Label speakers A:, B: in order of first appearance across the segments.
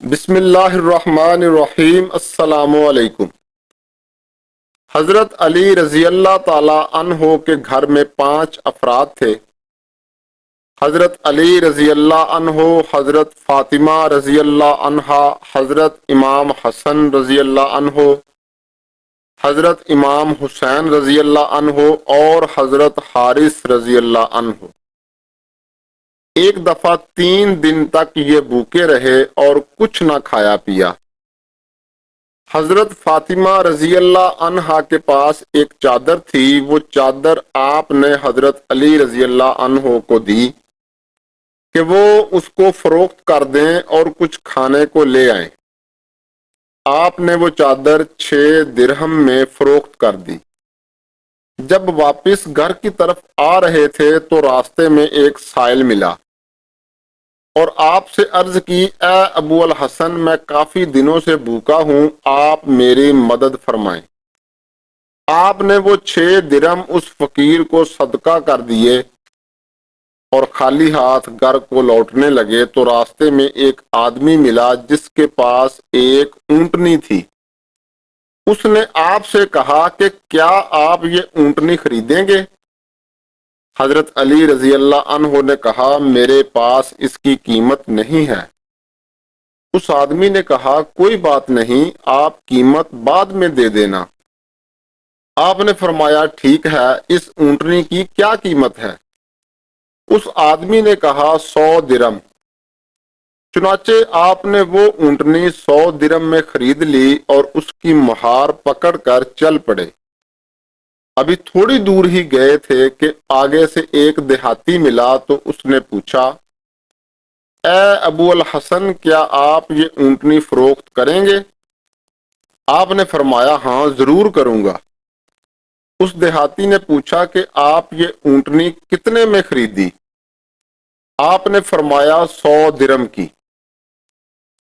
A: بسم اللہ الرحمن الرحیم۔ السلام علیکم۔ حضرت علی رضی اللہ تعالی عنہ کے گھر میں 5 افراد تھے۔ حضرت علی رضی اللہ عنہ، حضرت فاطمہ رضی اللہ عنہا، حضرت امام حسن رضی اللہ عنہ، حضرت امام حسین رضی اللہ عنہ اور حضرت حارث رضی اللہ عنہ۔ ایک دفعہ 3 دن تک یہ بھوکے رہے اور کچھ نہ کھایا پیا۔ حضرت فاطمہ رضی اللہ عنہا کے پاس ایک چادر تھی، وہ چادر آپ نے حضرت علی رضی اللہ عنہ کو دی کہ وہ اس کو فروخت کر دیں اور کچھ کھانے کو لے آئیں۔ آپ نے وہ چادر 6 درہم میں فروخت کر دی۔ جب واپس گھر کی طرف آ رہے تھے تو راستے میں ایک سائل ملا اور آپ سے عرض کی، اے ابو الحسن، میں کافی دنوں سے بھوکا ہوں، آپ میری مدد فرمائیں۔ آپ نے وہ 6 درہم اس فقیر کو صدقہ کر دیے اور خالی ہاتھ گھر کو لوٹنے لگے تو راستے میں ایک آدمی ملا جس کے پاس ایک اونٹنی تھی۔ اس نے آپ سے کہا کہ کیا آپ یہ اونٹنی خریدیں گے؟ حضرت علی رضی اللہ عنہ نے کہا، میرے پاس اس کی قیمت نہیں ہے۔ اس آدمی نے کہا، کوئی بات نہیں، آپ قیمت بعد میں دے دینا۔ آپ نے فرمایا، ٹھیک ہے، اس اونٹنی کی کیا قیمت ہے؟ اس آدمی نے کہا، 100 درہم۔ چنانچہ آپ نے وہ اونٹنی 100 درہم میں خرید لی اور اس کی مہار پکڑ کر چل پڑے۔ ابھی تھوڑی دور ہی گئے تھے کہ آگے سے ایک دیہاتی ملا تو اس نے پوچھا، اے ابو الحسن، کیا آپ یہ اونٹنی فروخت کریں گے؟ آپ نے فرمایا، ہاں ضرور کروں گا۔ اس دیہاتی نے پوچھا کہ آپ یہ اونٹنی کتنے میں خریدی؟ آپ نے فرمایا، 100 درہم کی۔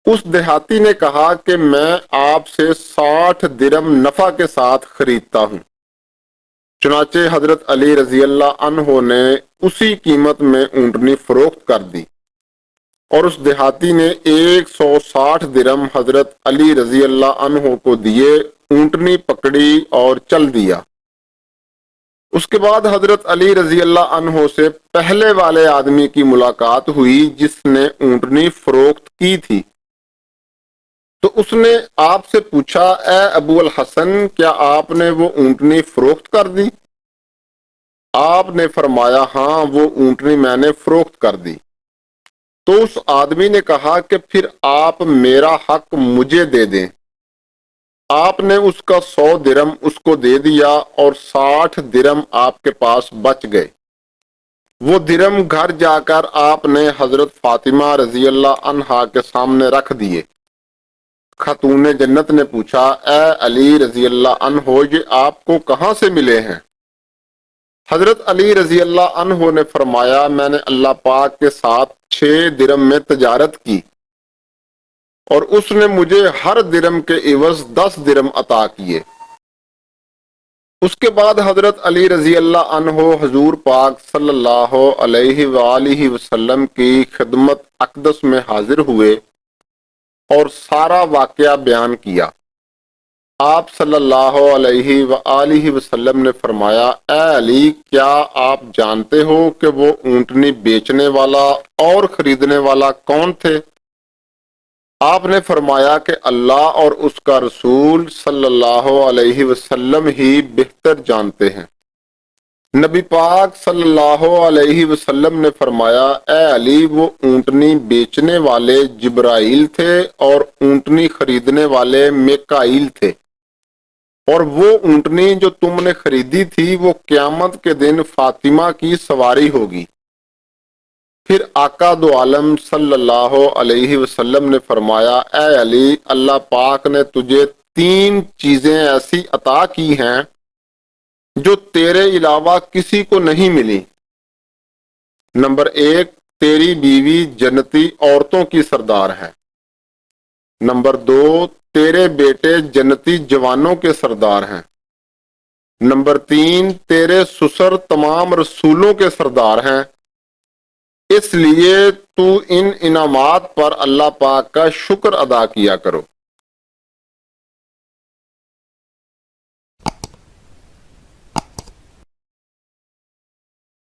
A: اس دیہاتی نے کہا کہ میں آپ سے 60 درہم نفع کے ساتھ خریدتا ہوں۔ چنانچہ حضرت علی رضی اللہ عنہ نے اسی قیمت میں اونٹنی فروخت کر دی اور اس دیہاتی نے 160 درہم حضرت علی رضی اللہ عنہ کو دیے، اونٹنی پکڑی اور چل دیا۔ اس کے بعد حضرت علی رضی اللہ عنہ سے پہلے والے آدمی کی ملاقات ہوئی جس نے اونٹنی فروخت کی تھی، تو اس نے آپ سے پوچھا، اے ابو الحسن، کیا آپ نے وہ اونٹنی فروخت کر دی؟ آپ نے فرمایا، ہاں، وہ اونٹنی میں نے فروخت کر دی۔ تو اس آدمی نے کہا کہ پھر آپ میرا حق مجھے دے دیں۔ آپ نے اس کا 100 درہم اس کو دے دیا اور 60 درہم آپ کے پاس بچ گئے۔ وہ درہم گھر جا کر آپ نے حضرت فاطمہ رضی اللہ عنہا کے سامنے رکھ دیے۔ خاتون جنت نے پوچھا، اے علی رضی اللہ عنہ، یہ آپ کو کہاں سے ملے ہیں؟ حضرت علی رضی اللہ عنہ نے فرمایا، میں نے اللہ پاک کے ساتھ 6 درہم میں تجارت کی اور اس نے مجھے ہر درہم کے عوض 10 درہم عطا کیے۔ اس کے بعد حضرت علی رضی اللہ عنہ حضور پاک صلی اللہ علیہ وآلہ وسلم کی خدمت اقدس میں حاضر ہوئے اور سارا واقعہ بیان کیا۔ آپ صلی اللہ علیہ وآلہ وسلم نے فرمایا، اے علی، کیا آپ جانتے ہو کہ وہ اونٹنی بیچنے والا اور خریدنے والا کون تھے؟ آپ نے فرمایا کہ اللہ اور اس کا رسول صلی اللہ علیہ وسلم ہی بہتر جانتے ہیں۔ نبی پاک صلی اللہ علیہ وسلم نے فرمایا، اے علی، وہ اونٹنی بیچنے والے جبرائیل تھے اور اونٹنی خریدنے والے میکائیل تھے، اور وہ اونٹنی جو تم نے خریدی تھی وہ قیامت کے دن فاطمہ کی سواری ہوگی۔ پھر آقا دو عالم صلی اللہ علیہ وسلم نے فرمایا، اے علی، اللہ پاک نے تجھے 3 چیزیں ایسی عطا کی ہیں جو تیرے علاوہ کسی کو نہیں ملی۔ نمبر 1، تیری بیوی جنتی عورتوں کی سردار ہے۔ نمبر 2، تیرے بیٹے جنتی جوانوں کے سردار ہیں۔ نمبر 3، تیرے سسر تمام رسولوں کے سردار ہیں۔ اس لیے تو ان انعامات پر اللہ پاک کا شکر ادا کیا کرو۔